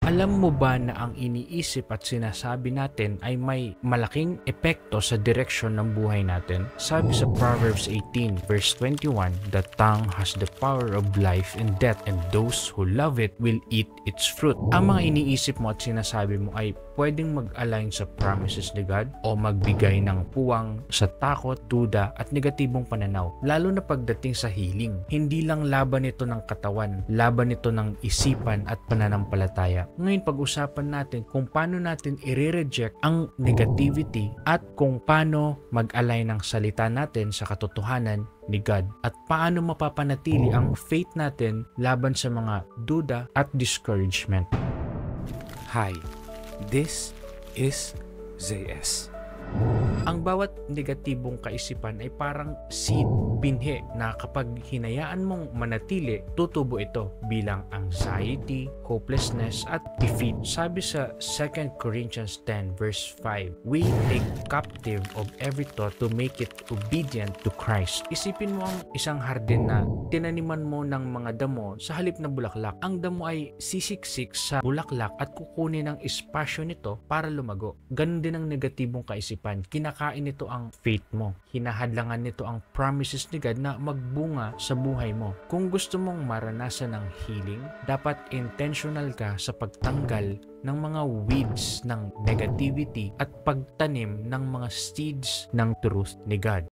Alam mo ba na ang iniisip at sinasabi natin ay may malaking epekto sa direksyon ng buhay natin? Sabi sa Proverbs 18 verse 21, "The tongue has the power of life and death, and those who love it will eat its fruit." Ang mga iniisip mo at sinasabi mo ay pwedeng mag-align sa promises ni God o magbigay ng puwang sa takot, duda at negatibong pananaw. Lalo na pagdating sa healing. Hindi lang laban ito ng katawan, laban ito ng isipan at pananampalataya. Ngayon pag-usapan natin kung paano natin i-reject ang negativity at kung paano mag-align ng salita natin sa katotohanan ni God at paano mapapanatili ang faith natin laban sa mga duda at discouragement. Hi, this is ZS. Ang bawat negatibong kaisipan ay parang seed, binhi na kapag hinayaan mong manatili, tutubo ito bilang anxiety, hopelessness at defeat. Sabi sa 2 Corinthians 10 verse 5, "We take captive of every thought to make it obedient to Christ." Isipin mo ang isang hardin na tinaniman mo ng mga damo sa halip na bulaklak. Ang damo ay sisiksik sa bulaklak at kukunin ang espasyo nito para lumago. Ganun din ang negatibong kaisipan. Kinakain nito ang faith mo. Hinahadlangan nito ang promises ni God na magbunga sa buhay mo. Kung gusto mong maranasan ng healing, dapat intentional ka sa pagtanggal ng mga weeds ng negativity at pagtanim ng mga seeds ng truth ni God.